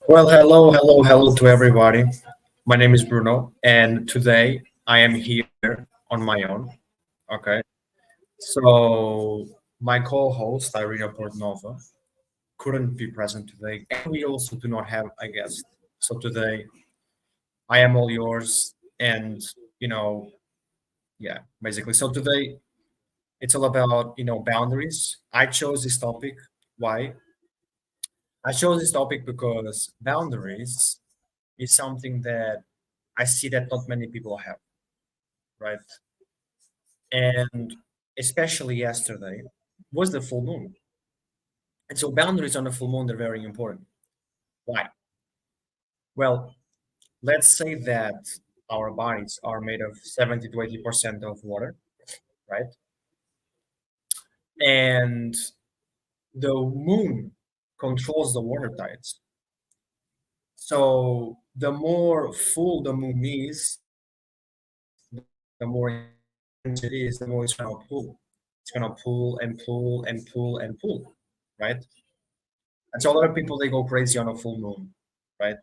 Well, hello to everybody. My name is Bruno, and today I am here on my own. Okay, so my co-host Irina Portnova couldn't be present today, and we also do not have a guest. So today I am all yours, and you know, yeah, basically. So today it's all about boundaries. I chose this topic. Why? I chose this topic because boundaries is something that I see that not many people have, right? And especially yesterday was the full moon. And so boundaries on the full moon are very important. Why? Well, let's say that our bodies are made of 70 to 80% of water, right? And the moon controls the water tides. So the more full the moon is, the more intense it is, the more it's gonna pull. It's gonna pull and pull and pull and pull, right? And so a lot of people they go crazy on a full moon, right?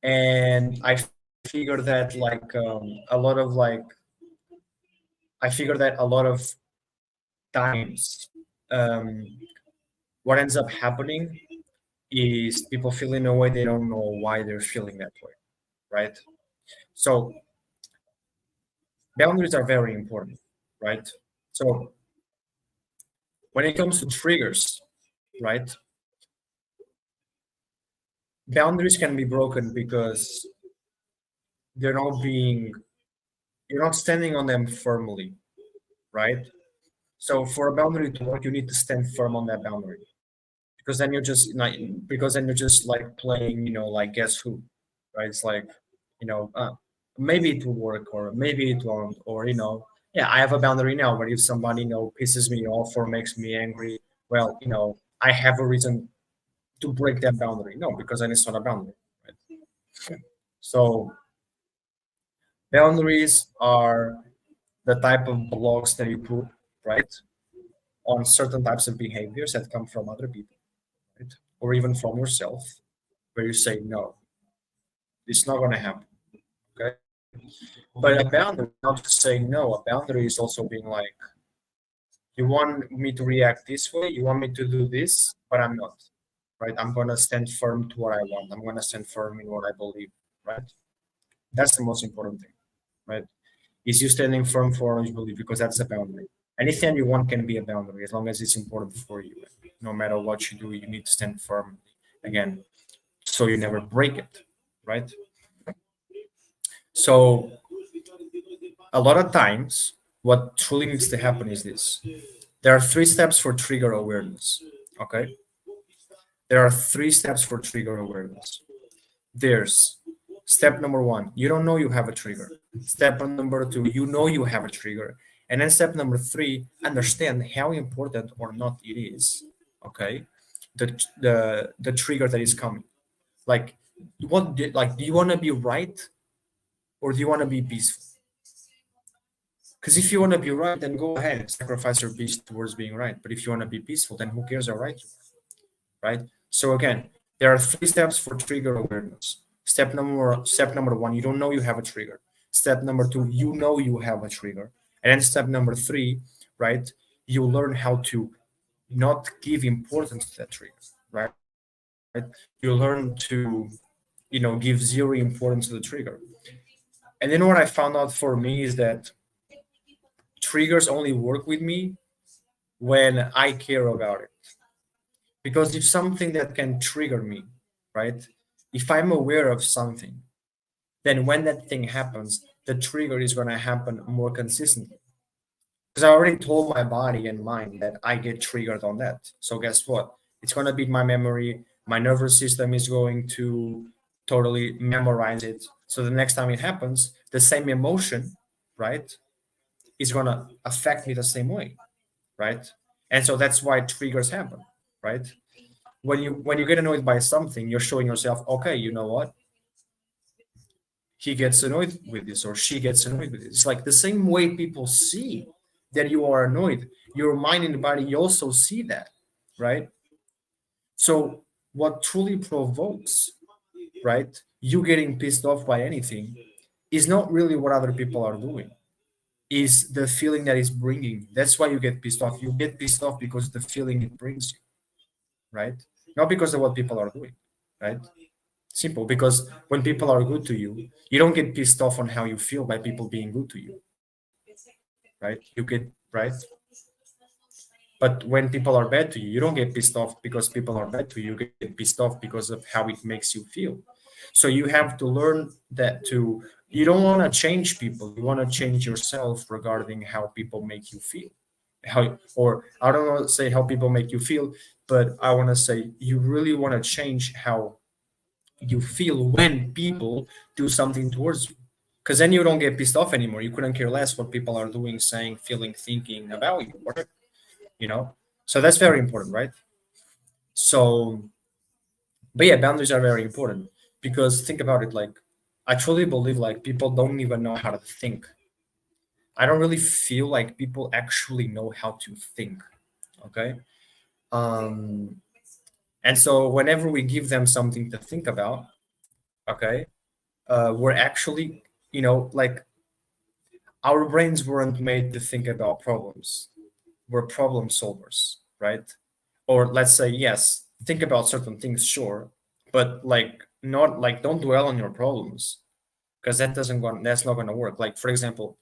And I figure that a lot of I figure that a lot of times, um, what ends up happening is people feeling a way they don't know why they're feeling that way, right? So boundaries are very important, right? So when it comes to triggers, right? Boundaries can be broken because they're not being you're not standing on them firmly, right? So for a boundary to work, you need to stand firm on that boundary because then you're just like like playing, like guess who, right? It's like, you know, uh, maybe it will work or maybe it won't, or yeah, I have a boundary now, but if somebody pisses me off or makes me angry, well, I have a reason to break that boundary. No, because then it's not a boundary, right? So boundaries are the type of blocks that you put, right, on certain types of behaviors that come from other people, right? Or even from yourself, where you say, no, it's not going to happen. Okay. But a boundary is not just saying no. A boundary is also being like, you want me to react this way, you want me to do this, but I'm not, right? I'm going to stand firm to what I want. I'm going to stand firm in what I believe, right? That's the most important thing, right? Is you standing firm for what you believe because that's a boundary. Anything you want can be a boundary as long as it's important for you. No matter what you do, you need to stand firm again, so you never break it, right? So a lot of times, what truly needs to happen is this. There are three steps for trigger awareness. Okay. There are three steps for trigger awareness. There's step number one, you don't know you have a trigger. Step number two, you know you have a trigger. And then step number three, understand how important or not it is. Okay. The trigger that is coming. Like do you want to be right or do you want to be peaceful? Because if you want to be right, then go ahead and sacrifice your peace towards being right. But if you want to be peaceful, then who cares how right you are, right? So again, there are three steps for trigger awareness. Step number one, you don't know you have a trigger. Step number two, you know you have a trigger. And then step number three, right? You learn how to not give importance to that trigger, right? You learn to, give zero importance to the trigger. And then what I found out for me is that triggers only work with me when I care about it. Because if something that can trigger me, right? If I'm aware of something, then when that thing happens, the trigger is going to happen more consistently. Because I already told my body and mind that I get triggered on that. So guess what? It's going to be my memory. My nervous system is going to totally memorize it. So the next time it happens, the same emotion, right, is going to affect me the same way, right? And so that's why triggers happen, right? When you get annoyed by something, you're showing yourself, okay, you know what? He gets annoyed with this or she gets annoyed with this. It's like the same way people see that you are annoyed. Your mind and body also see that, right? So what truly provokes, right, you getting pissed off by anything is not really what other people are doing, is the feeling that it's bringing. That's why you get pissed off. You get pissed off because the feeling it brings you, right? Not because of what people are doing, right? Simple. Because when people are good to you, you don't get pissed off on how you feel by people being good to you, right? You get, right? But when people are bad to you, you don't get pissed off because people are bad to you. You get pissed off because of how it makes you feel. So you have to learn that to, you don't want to change people. You want to change yourself regarding how people make you feel. How, or I don't want to say how people make you feel, but I want to say you really want to change how you feel when people do something towards you. Because then you don't get pissed off anymore. You couldn't care less what people are doing, saying, feeling, thinking about you, whatever, you know? So that's very important, right? So, but yeah, boundaries are very important because think about it, like, I truly believe like people don't even know how to think. I don't really feel like people actually know how to think. Okay. Um, and so whenever we give them something to think about, okay, we're actually, like our brains weren't made to think about problems. We're problem solvers, right? Or let's say, yes, think about certain things, sure, but like not like don't dwell on your problems because that's not gonna work. Like for example,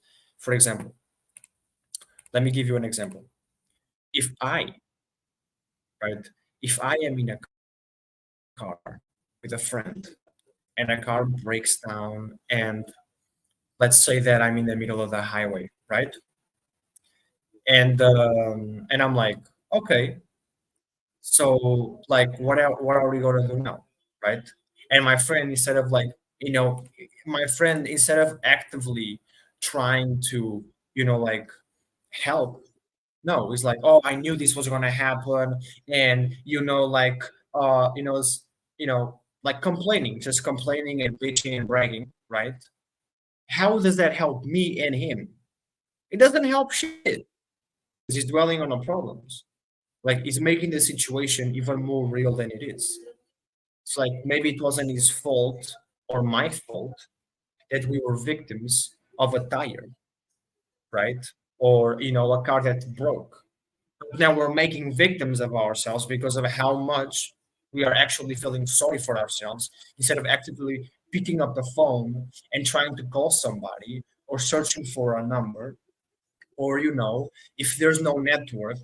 let me give you an example. If I, right, if I am in a car with a friend and a car breaks down and let's say that I'm in the middle of the highway, right? And I'm like, okay, so like what are we gonna do now? Right? And my friend instead of like, my friend instead of actively trying to, like help, no, it's like, oh, I knew this was gonna happen, and like like complaining, just complaining and bitching and bragging, right? How does that help me and him? It doesn't help shit. He's dwelling on the problems. Like it's making the situation even more real than it is. It's like maybe it wasn't his fault or my fault that we were victims of a tire, right? Or a car that broke. Now we're making victims of ourselves because of how much we are actually feeling sorry for ourselves instead of actively picking up the phone and trying to call somebody or searching for a number, or if there's no network,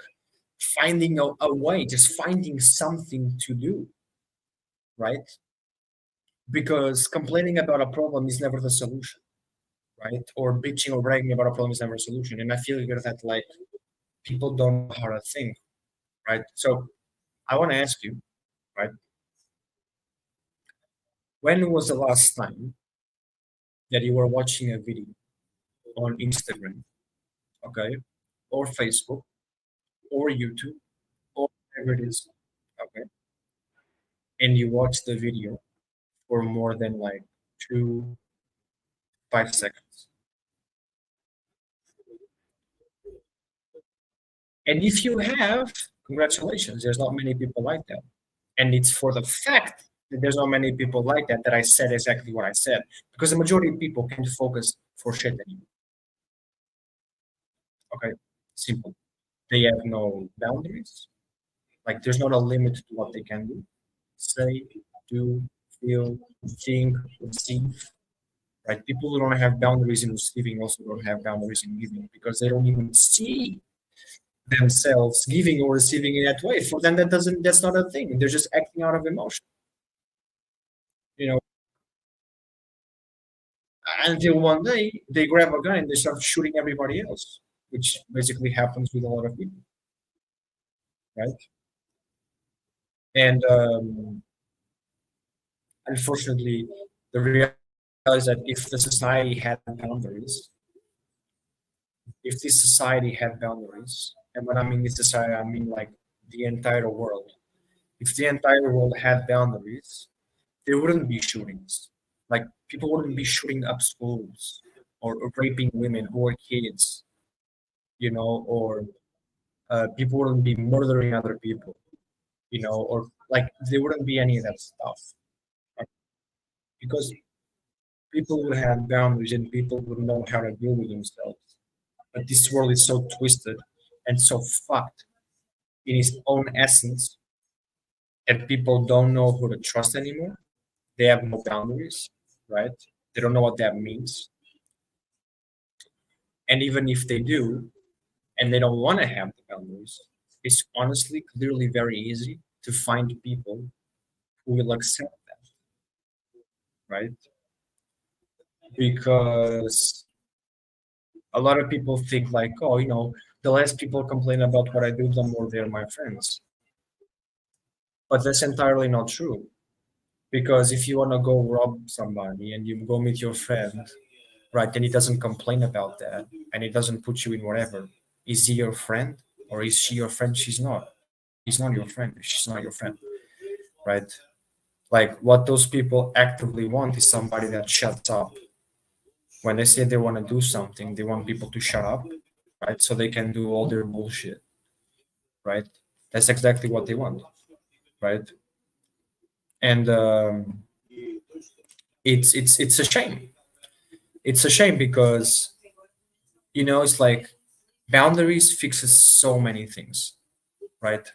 finding a way, just finding something to do, right? Because complaining about a problem is never the solution, right? Or bitching or bragging about a problem is never a solution. And I feel that like people don't know how to think, right? So I want to ask you, right? When was the last time that you were watching a video on Instagram, okay, or Facebook, or YouTube, or whatever it is, okay, and you watched the video for more than like 5 seconds? And if you have, congratulations, there's not many people like that. And it's for the fact that there's not many people like that that I said exactly what I said. Because the majority of people can't focus for shit anymore. Okay? Simple. They have no boundaries. Like there's not a limit to what they can do. Say, do, feel, think, receive. Right? People who don't have boundaries in receiving also don't have boundaries in giving because they don't even see themselves giving or receiving in that way. For them, that's not a thing. They're just acting out of emotion. You know, until one day they grab a gun and they start shooting everybody else, which basically happens with a lot of people, right? And unfortunately, the reality is that if the society had boundaries, if this society had boundaries, and when I mean this society, I mean like the entire world. If the entire world had boundaries, there wouldn't be shootings. Like people wouldn't be shooting up schools or raping women or kids, or people wouldn't be murdering other people, or like there wouldn't be any of that stuff, right? Because people would have boundaries and people would know how to deal with themselves. But this world is so twisted and so fucked in its own essence that people don't know who to trust anymore. They have no boundaries, right? They don't know what that means. And even if they do, and they don't want to have the boundaries, it's honestly clearly very easy to find people who will accept that, right? Because a lot of people think like, oh, the less people complain about what I do, the more they're my friends. But that's entirely not true. Because if you want to go rob somebody and you go meet your friend, right, and he doesn't complain about that and he doesn't put you in whatever, is he your friend or is she your friend? She's not. He's not your friend. She's not your friend, right? Like what those people actively want is somebody that shuts up. When they say they want to do something, they want people to shut up, right? So they can do all their bullshit, right? That's exactly what they want, right? And it's a shame. It's a shame because it's like boundaries fixes so many things, right?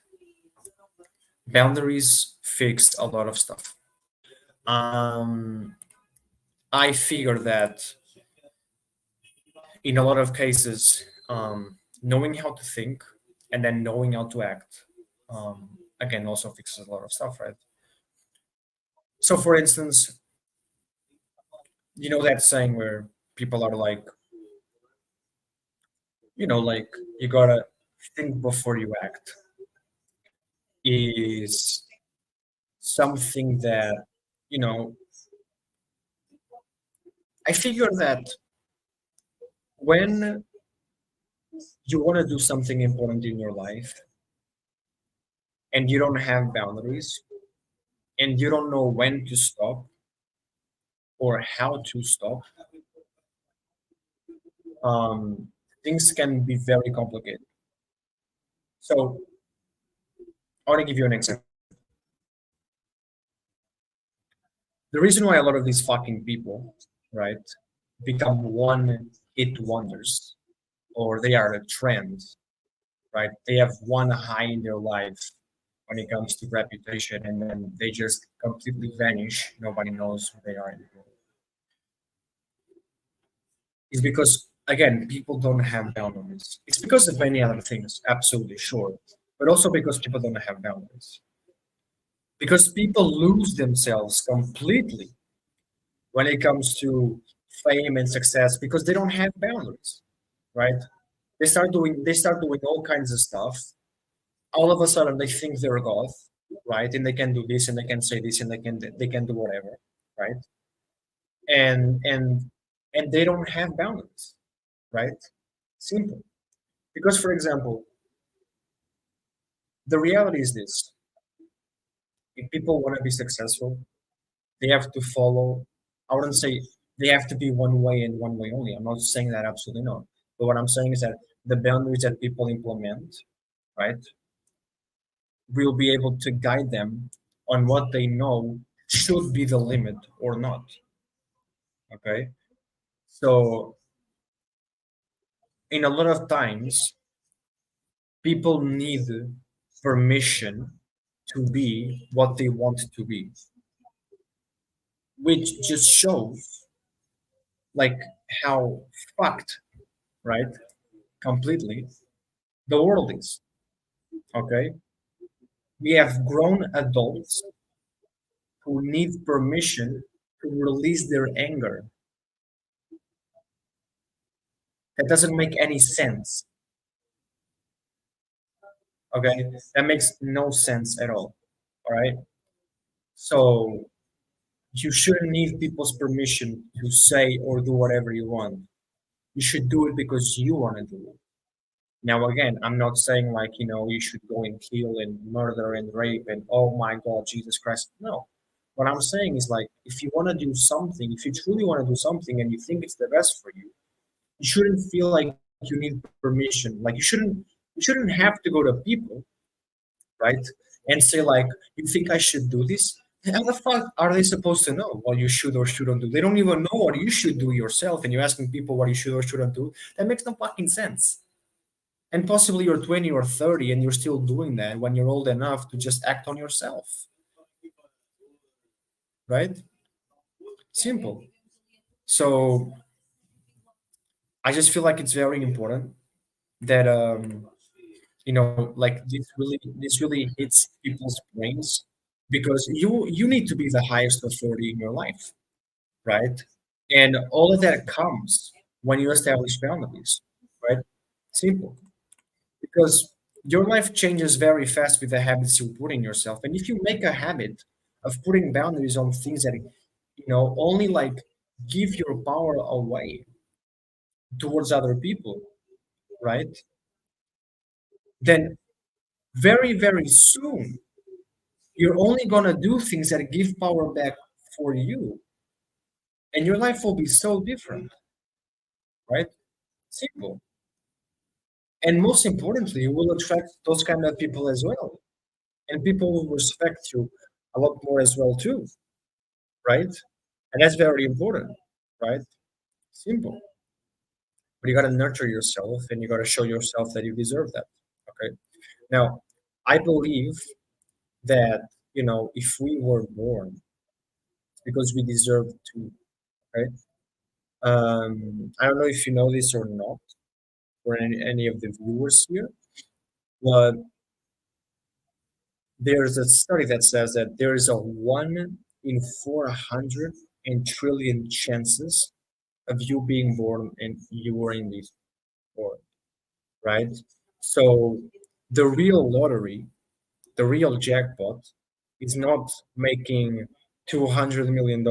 Boundaries fix a lot of stuff. Um, I figure that in a lot of cases, knowing how to think and then knowing how to act, again, also fixes a lot of stuff, right? So, for instance, that saying where people are like, like you gotta think before you act is something that, you know, I figure that when you want to do something important in your life and you don't have boundaries and you don't know when to stop or how to stop, um, things can be very complicated. So I want to give you an example. The reason why a lot of these fucking people, right, become one hit wonders or they are a trend, right? They have one high in their life when it comes to reputation and then they just completely vanish. Nobody knows who they are anymore. Is because again, people don't have boundaries. It's because of many other things, absolutely sure, but also because people don't have boundaries. Because people lose themselves completely when it comes to fame and success because they don't have boundaries, right? They start doing all kinds of stuff. All of a sudden they think they're God, right? And they can do this and they can say this and they can do whatever, right? And they don't have boundaries, right? Simple. Because for example, the reality is this: if people want to be successful, they have to follow. I wouldn't say they have to be one way and one way only. I'm not saying that, absolutely not. But what I'm saying is that the boundaries that people implement, right, will be able to guide them on what they know should be the limit or not. Okay. So in a lot of times, people need permission to be what they want to be, which just shows like how fucked, right? Completely the world is. Okay. We have grown adults who need permission to release their anger. That doesn't make any sense. Okay. That makes no sense at all right. So you shouldn't need people's permission to say or do whatever you want. You should do it because you want to do it. Now, again, I'm not saying like, you should go and kill and murder and rape and oh my God, Jesus Christ. No. What I'm saying is like, if you want to do something, if you truly want to do something and you think it's the best for you, you shouldn't feel like you need permission. Like you shouldn't have to go to people, right? and say like, "You think I should do this?" How the fuck are they supposed to know what you should or shouldn't do? They don't even know what you should do yourself, and you're asking people what you should or shouldn't do. That makes no fucking sense. And possibly you're 20 or 30 and you're still doing that when you're old enough to just act on yourself, right? Simple. So I just feel like it's very important that like this really hits people's brains because you need to be the highest authority in your life, right? And all of that comes when you establish boundaries, right? Simple. Because your life changes very fast with the habits you put in yourself. And if you make a habit of putting boundaries on things that only like give your power away towards other people, right? Then very, very soon you're only gonna do things that give power back for you, and your life will be so different, right? Simple. And most importantly, you will attract those kind of people as well. And people will respect you a lot more as well too, right? And that's very important, right? Simple. But you gotta nurture yourself and you gotta show yourself that you deserve that. Okay. Now, I believe that, if we were born, it's because we deserve to, right? I don't know if you know this or not, for any of the viewers here, but there's a study that says that there is a 1 in 400 and trillion chances of you being born and you were in this world, right? So the real lottery, the real jackpot, is not making $200 million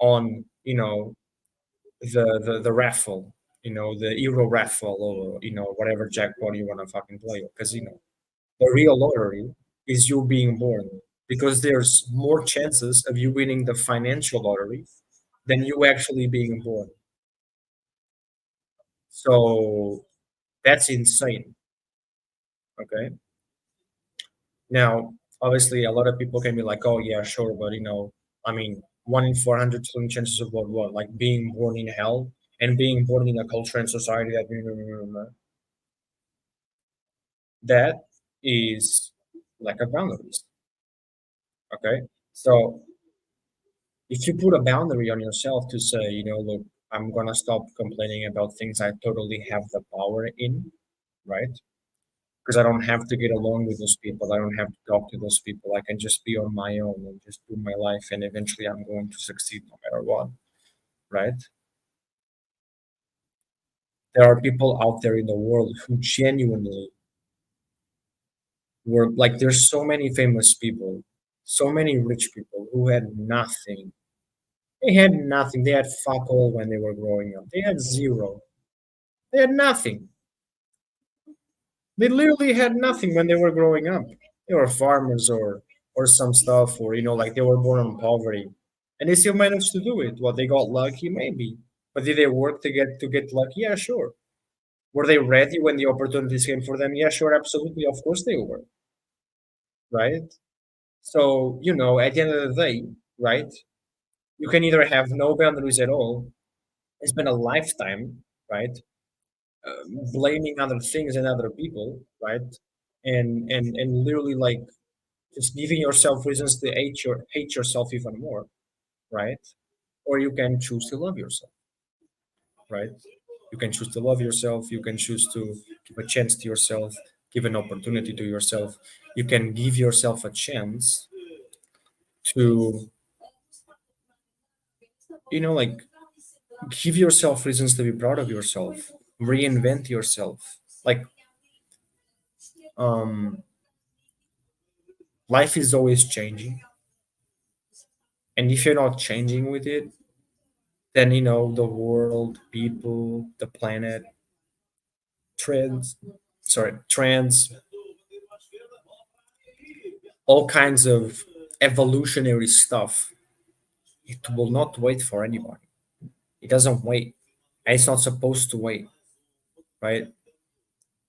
on the raffle, the Euro raffle or whatever jackpot you want to fucking play or casino. The real lottery is you being born because there's more chances of you winning the financial lottery than you actually being born. So that's insane. Okay. Now, obviously, a lot of people can be like, "Oh yeah, sure," but I mean, 1 in 400 trillion chances of what? Like being born in hell and being born in a culture and society that is like a boundaries. Okay, so if you put a boundary on yourself to say, look, I'm gonna stop complaining about things I totally have the power in, right? Because I don't have to get along with those people. I don't have to talk to those people. I can just be on my own and just do my life, and eventually I'm going to succeed no matter what, right? There are people out there in the world who genuinely were like, there's so many famous people, so many rich people who had nothing. They had nothing. They had fuck all when they were growing up. They had zero. They had nothing. They literally had nothing when they were growing up. They were farmers or some stuff, or like they were born in poverty, and they still managed to do it. What, they got lucky, maybe, but did they work to get lucky? Yeah, sure. Were they ready when the opportunities came for them? Yeah, sure, absolutely. Of course they were, right? So at the end of the day, right? You can either have no boundaries at all and spend a lifetime, right, blaming other things and other people, right, and literally like just giving yourself reasons to hate yourself even more, right? Or you can choose to love yourself, right? You can choose to love yourself. You can choose to give a chance to yourself, give an opportunity to yourself. You can give yourself a chance to, like give yourself reasons to be proud of yourself, reinvent yourself. Like, um, life is always changing. And if you're not changing with it, then the world, people, the planet, trends, all kinds of evolutionary stuff. It will not wait for anybody. It doesn't wait. And it's not supposed to wait, right?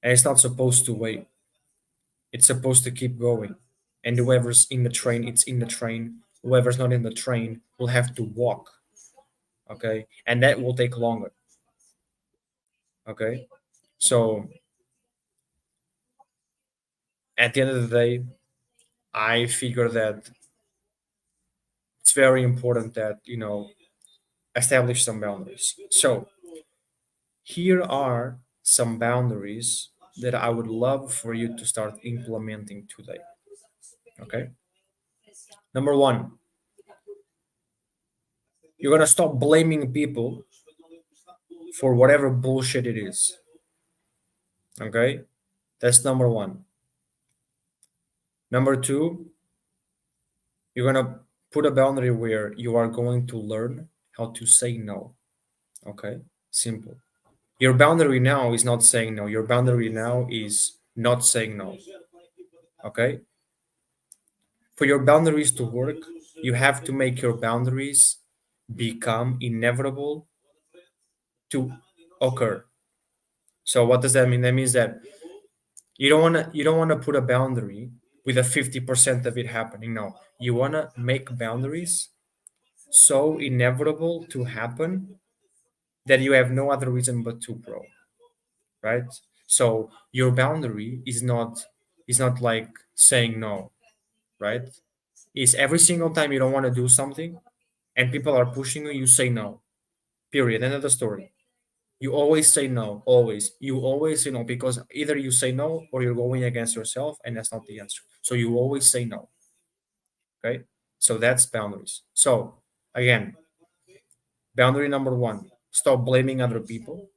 And it's not supposed to wait. It's supposed to keep going. And whoever's in the train, it's in the train. Whoever's not in the train will have to walk. Okay. And that will take longer. Okay. So at the end of the day, I figure that it's very important that, establish some boundaries. So here are some boundaries that I would love for you to start implementing today. Okay. Number one, you're going to stop blaming people for whatever bullshit it is. Okay. That's number one. Number two, you're going to put a boundary where you are going to learn how to say no. Okay. Simple. Your boundary now is not saying no. Your boundary now is not saying no. Okay. For your boundaries to work, you have to make your boundaries become inevitable to occur. So what does that mean? That means that you don't want to put a boundary with a 50% of it happening. No, you want to make boundaries so inevitable to happen that you have no other reason but to grow, right? So your boundary is not like saying no, right? Is every single time you don't want to do something and people are pushing you, you say no. Period. End of the story. You always say no. Always. You always say no because either you say no or you're going against yourself, and that's not the answer. So you always say no. Okay. So that's boundaries. So again, boundary number one: stop blaming other people.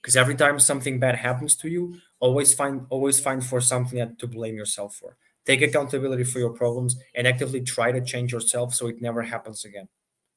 Because every time something bad happens to you, always find for something to blame yourself for. Take accountability for your problems and actively try to change yourself so it never happens again.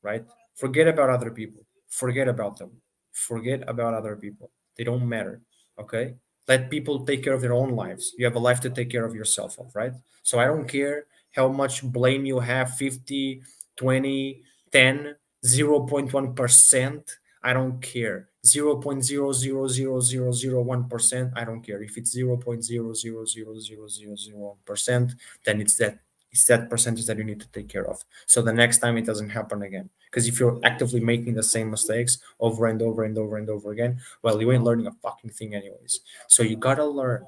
Right? Forget about other people. Forget about them. Forget about other people. They don't matter. Okay? Let people take care of their own lives. You have a life to take care of yourself of, right? So I don't care how much blame you have, 50, 20, 10, 0.1%. I don't care. 0.0000001%. I don't care. If it's 0.0000001%, then it's that percentage that you need to take care of. So the next time it doesn't happen again. Because if you're actively making the same mistakes over and over and over and over again, well, you ain't learning a fucking thing anyways. So you gotta learn.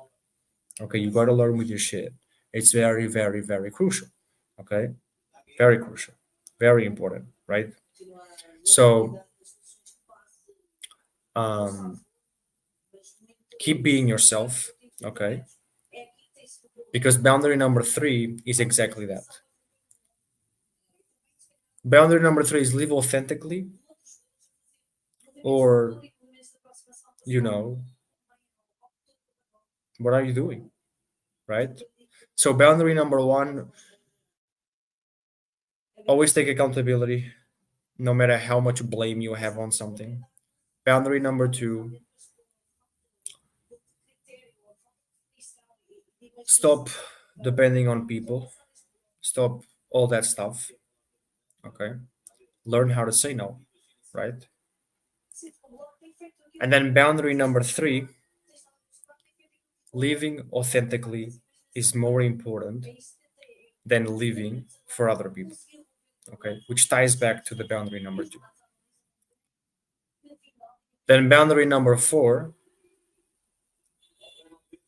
Okay, you gotta learn with your shit. It's very, very, very crucial. Okay, very crucial, very important, right? So um, keep being yourself. Okay, because boundary number three is exactly that. Boundary number three is live authentically, or you know, what are you doing, right? So boundary number one: always take accountability, no matter how much blame you have on something. Boundary number two: stop depending on people. Stop all that stuff. Okay. Learn how to say no, right? And then boundary number three: living authentically is more important than living for other people. Okay. Which ties back to the boundary number two. Then boundary number four: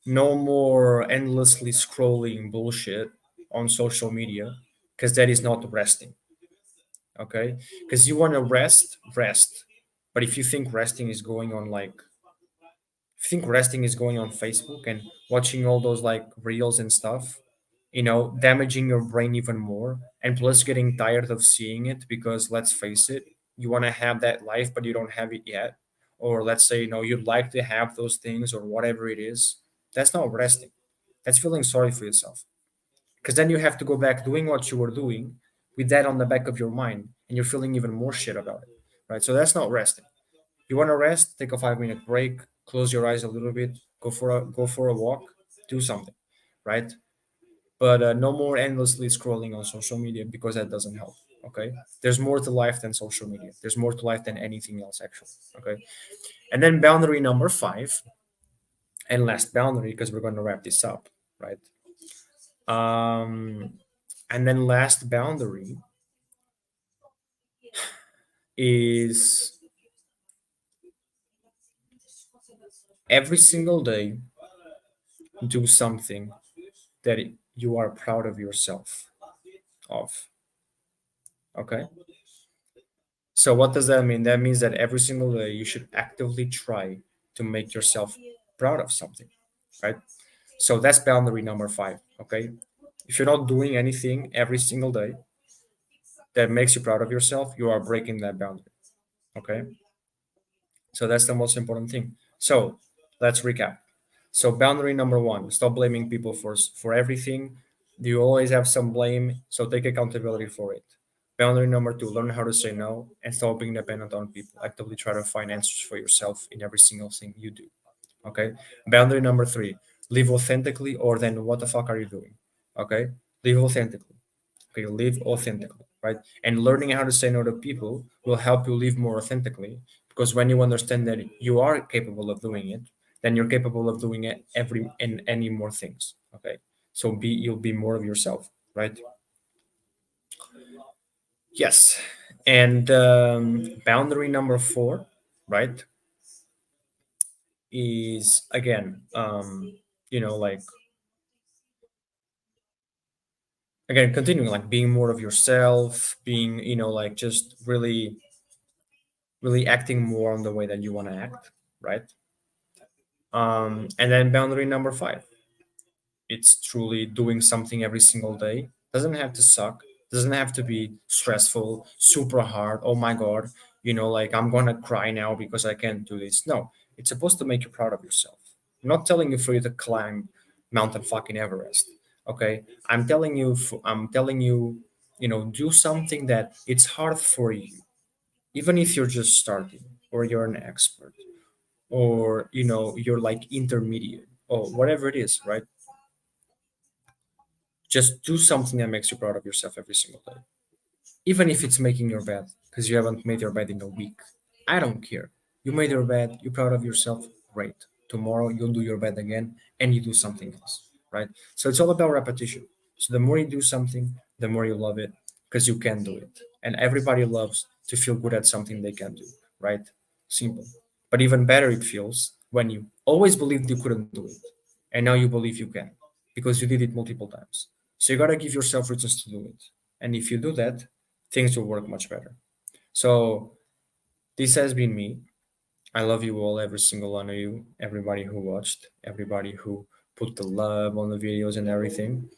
no more endlessly scrolling bullshit on social media because that is not resting. Okay. Because you want to rest. But if you think resting is going on like, if you think resting is going on Facebook and watching all those like reels and stuff, damaging your brain even more, and plus getting tired of seeing it because let's face it, you want to have that life, but you don't have it yet. Or let's say, you'd like to have those things or whatever it is. That's not resting. That's feeling sorry for yourself. Because then you have to go back doing what you were doing with that on the back of your mind, and you're feeling even more shit about it. Right. So that's not resting. You want to rest, take a 5 minute break, close your eyes a little bit, go for a walk, do something, right? But no more endlessly scrolling on social media because that doesn't help. Okay, there's more to life than social media. There's more to life than anything else, actually. Okay, and then boundary number five, and last boundary because we're going to wrap this up, right? Um, and then last boundary is every single day do something that you are proud of yourself of. Okay. So what does that mean? That means that every single day you should actively try to make yourself proud of something, right? So that's boundary number 5. Okay. If you're not doing anything every single day that makes you proud of yourself, you are breaking that boundary. Okay. So that's the most important thing. So let's recap. So boundary number 1, stop blaming people for everything. You always have some blame, so take accountability for it. Boundary number 2, learn how to say no and stop being dependent on people. Actively try to find answers for yourself in every single thing you do. Okay. Boundary number 3, live authentically, or then what the fuck are you doing? Okay. Live authentically. Okay, live authentically, right? And learning how to say no to people will help you live more authentically, because when you understand that you are capable of doing it, then you're capable of doing it every and any more things. Okay. So you'll be more of yourself, right? Yes. And boundary number 4, right, is again, like again, continuing like being more of yourself, being, like just really acting more on the way that you want to act, right? And then boundary number 5, it's truly doing something every single day. Doesn't have to suck, doesn't have to be stressful, super hard. Oh my god, like I'm gonna cry now because I can't do this. No, it's supposed to make you proud of yourself. I'm not telling you for you to climb mountain fucking Everest. Okay, I'm telling you, do something that it's hard for you, even if you're just starting or you're an expert, or you're like intermediate or whatever it is, right? Just do something that makes you proud of yourself every single day, even if it's making your bed because you haven't made your bed in a week. I don't care. You made your bed, you're proud of yourself, great. Tomorrow you'll do your bed again and you do something else, right? So it's all about repetition. So the more you do something, the more you love it, because you can do it. And everybody loves to feel good at something they can do, right? Simple. But even better it feels when you always believed you couldn't do it and now you believe you can, because you did it multiple times. So you got to give yourself reasons to do it. And if you do that, things will work much better. So this has been me. I love you all, every single one of you, everybody who watched, everybody who put the love on the videos and everything.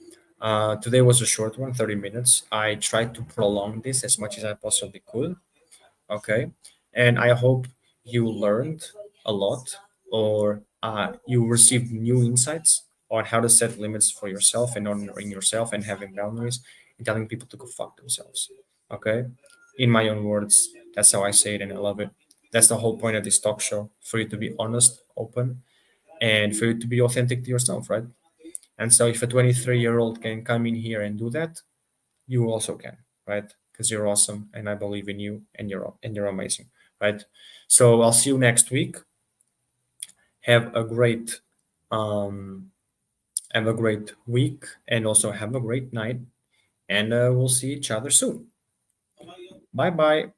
Today was a short one, 30 minutes. I tried to prolong this as much as I possibly could. Okay. And I hope you learned a lot, or you received new insights on how to set limits for yourself and honoring yourself and having boundaries and telling people to go fuck themselves. Okay. In my own words, that's how I say it and I love it. That's the whole point of this talk show, for you to be honest, open, and for you to be authentic to yourself, right? And so if a 23-year-old can come in here and do that, you also can, right? Because you're awesome and I believe in you, and you're amazing, right? So I'll see you next week. Have a great um have a great week, and also have a great night, and we'll see each other soon. Bye bye.